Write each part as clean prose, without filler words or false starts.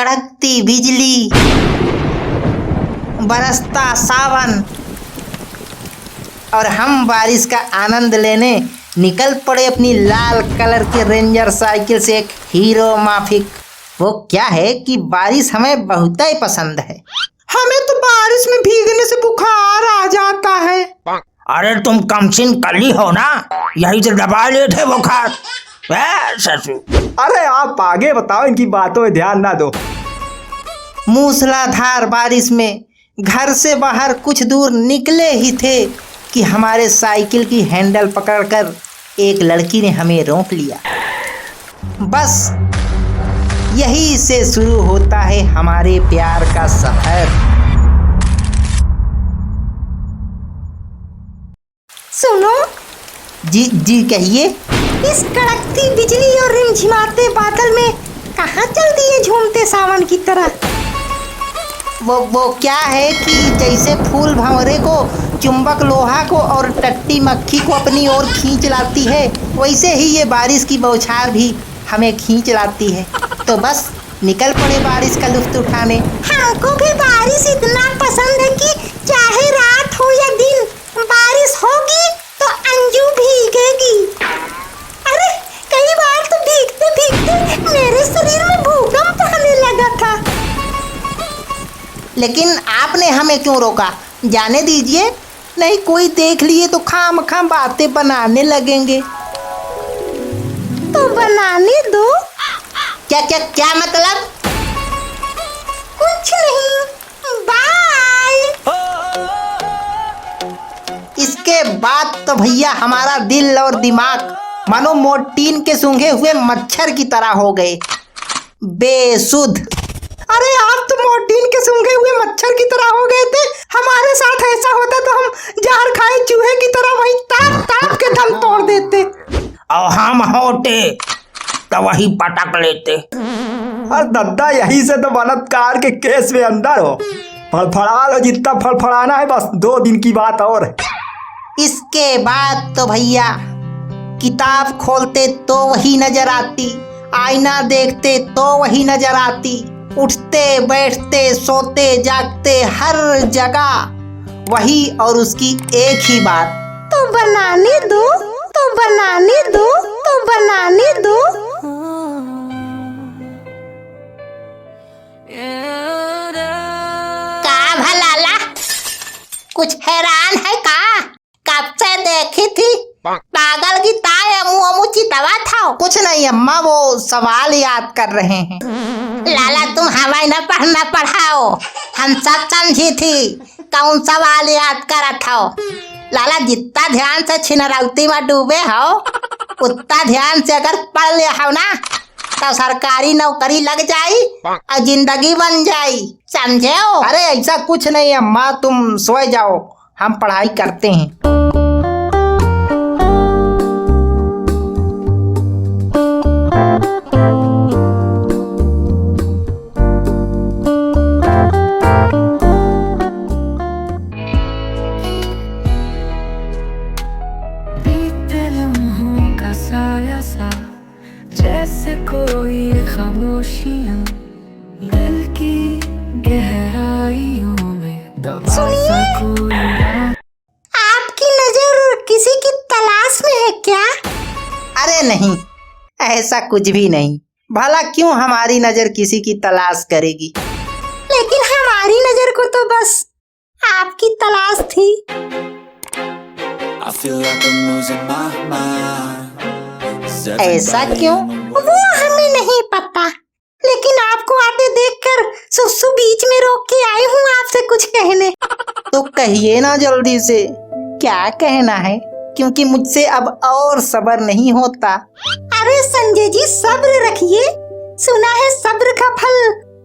कड़कती बिजली, बरसता सावन और हम बारिश का आनंद लेने निकल पड़े अपनी लाल कलर के रेंजर साइकिल से एक हीरो माफिक। वो क्या है कि बारिश हमें बहुत ही पसंद है। हमें तो बारिश में भीगने से बुखार आ जाता है। अरे तुम कमसिन कली हो ना, यही से दबा लिए थे बुखार। ससुर अरे आप आगे बताओ, इनकी बातों में ध्यान ना दो। मूसलाधार बारिश में घर से बाहर कुछ दूर निकले ही थे कि हमारे साइकिल की हैंडल पकड़कर एक लड़की ने हमें रोक लिया। बस यही से शुरू होता है हमारे प्यार का सफर। सुनो जी जी कहिए। इस कड़कती बिजली और रिमझिमाते बादल में कहाँ चल दिए झूमते सावन की तरह। वो क्या है कि जैसे फूल भंवरे को चुंबक लोहा को और टट्टी मक्खी को अपनी ओर खींच लाती है, वैसे ही ये बारिश की बौछार भी हमें खींच लाती है। तो बस निकल पड़े बारिश का लुत्फ उठाने। हमको भी बारिश इतना पसंद है कि चाहे रात हो या दिन, बारिश होगी तो अंजू भीगेगी। अरे कई बार तो भीगते भीगते मेरे शरीर में भूकंप आने लगा था। लेकिन आपने हमें क्यों रोका? जाने दीजिए, नहीं कोई देख लिए तो खामखा बातें बनाने लगेंगे। तो बनाने दो। क्या क्या क्या मतलब? कुछ नहीं, बाय। इसके बाद तो भैया हमारा दिल और दिमाग मानो मोर्टीन के सूंघे हुए मच्छर की तरह हो गए, बेसुध। अरे आप तो मोर्टीन के सूंघे हुए मच्छर की तरह हो गए थे। हमारे साथ ऐसा होता तो हम जहर खाए चूहे की तरह वही ताप ताप के दम तोड़ देते। और हम होते तो वही पटक लेते। और दद्दा यही से तो बलात्कार के केस में अंदर हो। फड़फड़ा लो जितना फड़फड़ाना है, बस 2 दिन की बात और है। इसके बाद तो भैया किताब खोलते तो वही नजर आती, आईना देखते तो वही नजर आती, उठते बैठते सोते जागते हर जगह वही और उसकी एक ही बात। तो बनाने दो, तो बनाने दो, तो बनाने दो। का भलाला कुछ हैरान है का? कब से देखी थी पागल की ताय मुँह चितवा था। कुछ नहीं अम्मा, वो सवाल याद कर रहे हैं। लाला तुम हवाई न पढ़ना पढ़ाओ, हम सब समझी थी कौन सवाल याद कर था। लाला जितना ध्यान से छिनरौती में डूबे हो उतना ध्यान से अगर पढ़ ले हो ना तो सरकारी नौकरी लग जाई और जिंदगी बन जाई, समझे हो? अरे ऐसा कुछ नहीं अम्मा, तुम सोए जाओ, हम पढ़ाई करते हैं। जैसे कोई खामोशियां दिल की गहराइयों में दबा सा कोई। आपकी नजर किसी की तलाश में है क्या? अरे नहीं, ऐसा कुछ भी नहीं। भला क्यों हमारी नजर किसी की तलाश करेगी? लेकिन हमारी नजर को तो बस आपकी तलाश थी। I feel like I'm losing my mind. ऐसा क्यों? वो हमें नहीं पता, लेकिन आपको आते देखकर सुसु बीच में रोक के आई हूँ आपसे कुछ कहने। तो कहिए ना जल्दी से, क्या कहना है? क्योंकि मुझसे अब और सब्र नहीं होता। अरे संजय जी सब्र रखिए, सुना है सब्र का फल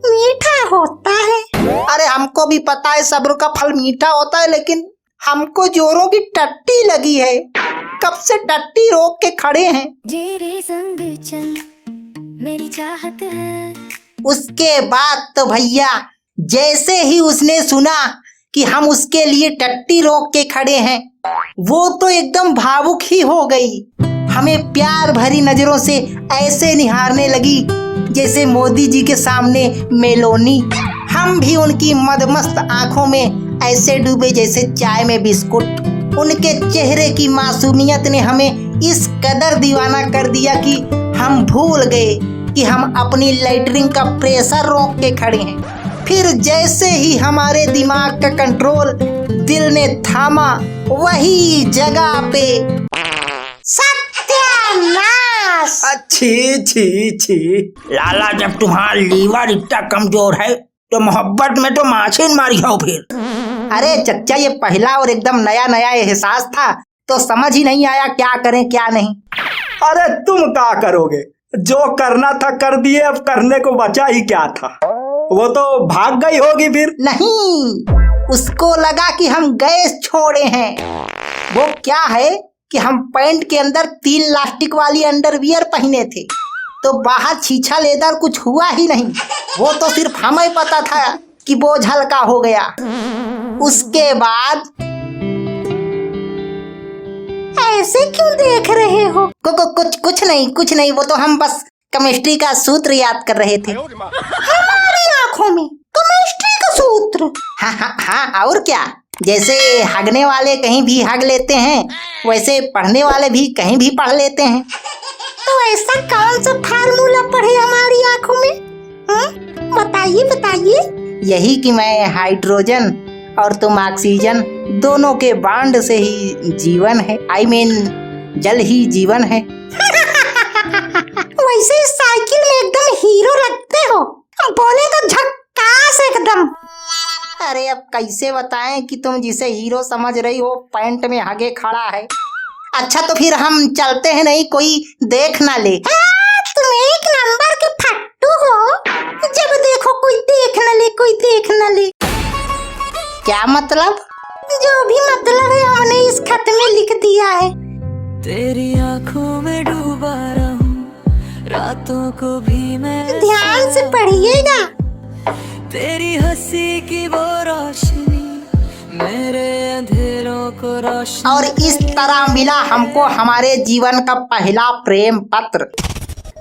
मीठा होता है। अरे हमको भी पता है सब्र का फल मीठा होता है, लेकिन हमको जोरों की टट्टी लगी है। कब से टट्टी रोक के खड़े हैं। तेरे संग चल मेरी चाहत है। उसके बाद तो भैया जैसे ही उसने सुना कि हम उसके लिए टट्टी रोक के खड़े हैं, वो तो एकदम भावुक ही हो गई। हमें प्यार भरी नजरों से ऐसे निहारने लगी जैसे मोदी जी के सामने मेलोनी। हम भी उनकी मदमस्त आंखों में ऐसे डूबे जैसे चाय में बिस्कुट। उनके चेहरे की मासूमियत ने हमें इस कदर दीवाना कर दिया कि हम भूल गए कि हम अपनी लैटरिन का प्रेशर रोक के खड़े हैं। फिर जैसे ही हमारे दिमाग का कंट्रोल दिल ने थामा, वही जगह पे सत्यानाश। अच्छी छी छी। लाला, जब तुम्हारा लीवर इतना कमजोर है तो मोहब्बत में तो माछिन मारी हो फिर। अरे चच्चा, ये पहला और एकदम नया नया एहसास था, तो समझ ही नहीं आया क्या करें क्या नहीं। अरे तुम क्या करोगे, जो करना था कर दिए, अब करने को बचा ही क्या था। वो तो भाग गई होगी फिर। नहीं, उसको लगा कि हम गैस छोड़े हैं। वो क्या है कि हम पैंट के अंदर 3 लास्टिक वाली अंडरवियर पहने थे, तो बाहर छीछा लेदर कुछ हुआ ही नहीं। वो तो सिर्फ हमें पता था कि बोझ हल्का हो गया। उसके बाद ऐसे क्यों देख रहे हो? कुछ नहीं, वो तो हम बस केमिस्ट्री का सूत्र याद कर रहे थे। हमारी आंखों में केमिस्ट्री का सूत्र? हाँ, और क्या। जैसे हगने वाले कहीं भी हग लेते हैं, वैसे पढ़ने वाले भी कहीं भी पढ़ लेते हैं। तो ऐसा कौन सा फार्मूला पढ़े हमारी आंखों में? बताइए। यही कि मैं हाइड्रोजन और तुम ऑक्सीजन, दोनों के बांड से ही जीवन है। I mean, जल ही जीवन है। वैसे साइकिल में एकदम हीरो लगते हो, बोले तो झक्कास एकदम। अरे अब कैसे बताएं कि तुम जिसे हीरो समझ रही हो पैंट में आगे खड़ा है। अच्छा तो फिर हम चलते हैं, नहीं कोई देख ना ले। तुम एक नंबर के फट्टू हो, जब देखो कोई देख न ले। क्या मतलब? जो भी मतलब है हमने इस खत में लिख दिया है। तेरी आंखों में डूबा रहूं, रातों को भी मैं ध्यान से पढ़िएगा। तेरी हंसी की वो रोशनी मेरे अंधेरों को रोशनी। और इस तरह मिला हमको हमारे जीवन का पहला प्रेम पत्र।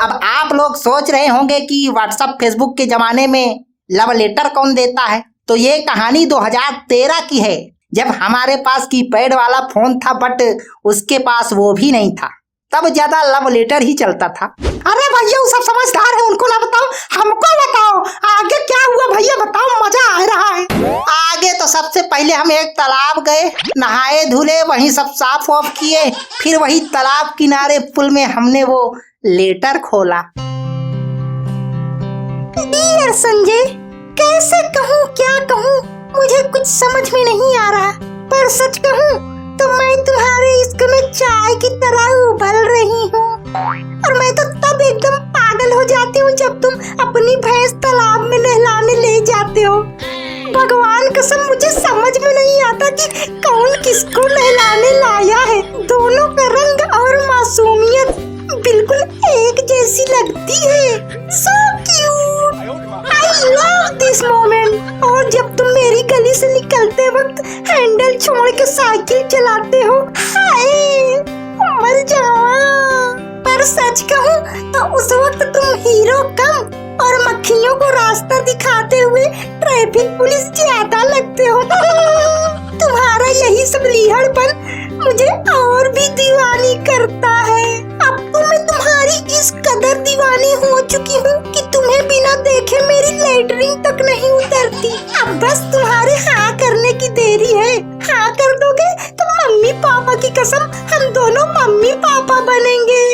अब आप लोग सोच रहे होंगे कि व्हाट्सएप फेसबुक के जमाने में लव लेटर कौन देता है। तो ये कहानी 2013 की है, जब हमारे पास कीपैड वाला फोन था, बट उसके पास वो भी नहीं था। तब ज्यादा लव लेटर ही चलता था। अरे भैया, वो सब समझदार है, उनको ना बताओ, हमको बताओ आगे क्या हुआ। भैया बताओ, मजा आ रहा है। आगे तो सबसे पहले हम एक तालाब गए, नहाए धुले, वहीं सब साफ वाफ किए। फिर वही तालाब किनारे पुल में हमने वो लेटर खोला। डियर संजय, कैसे कहूँ क्या कहूँ, मुझे कुछ समझ में नहीं आ रहा। पर सच कहूँ तो मैं तुम्हारे इश्क में चाय की तरह उबल रही हूँ। और मैं तो तब एकदम पागल हो जाती हूँ जब तुम अपनी भैंस तालाब में नहलाने ले जाते हो। भगवान कसम, मुझे समझ में नहीं आता कि कौन किसको नहलाने लाया है। दोनों का रंग और मासूमियत बिल्कुल एक जैसी लगती है। So cute, I love this moment. और जब तुम मेरी गली से निकलते वक्त हैंडल छोड़ के साइकिल चलाते हो, हाय मर जावा। पर सच कहूँ तो उस वक्त तुम हीरो कम और मक्खियों को रास्ता दिखाते हुए ट्रैफिक पुलिस ज्यादा लगते हो। तुम्हारा यही सब लीहड़पन मुझे और भी दीवानी करता है। अब तो मैं तुम्हारी इस कदर दीवानी हो चुकी हूँ कि तुम्हें बिना देखे मेरी लैटरिन तक नहीं उतरती। अब बस तुम्हारे हाँ करने की देरी है। हाँ कर दोगे तो मम्मी पापा की कसम हम दोनों मम्मी पापा बनेंगे।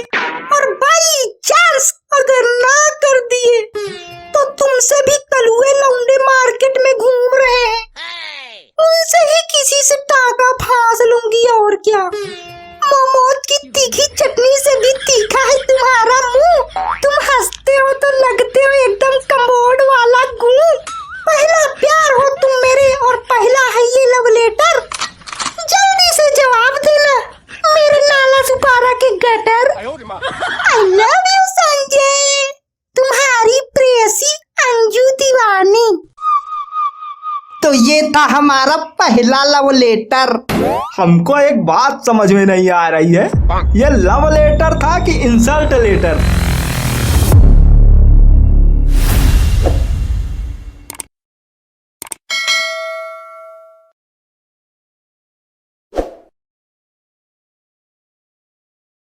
और बाई चांस अगर ना कर दिए तो तुमसे भी कलुए लौंडे मार्केट में घूम रहे हैं, उनसे ही किसी से टाका फांस लूंगी। और क्या, मोमोज की तीखी चटनी से भी तीखा है तुम्हारा मुंह। तुम हंसते हो तो लगते हो एकदम कम्बोर्ड वाला गूं। पहला प्यार हो तुम मेरे और पहला है ये लव लेटर। जल्दी से जवाब देना मेरे नाला सुपारा के gutter. I love you Sanjay, तुम्हारी प्रेयसी अंजू दीवानी। तो ये था हमारा पहला लव लेटर। हमको एक बात समझ में नहीं आ रही है, ये लव लेटर था कि इंसल्ट लेटर?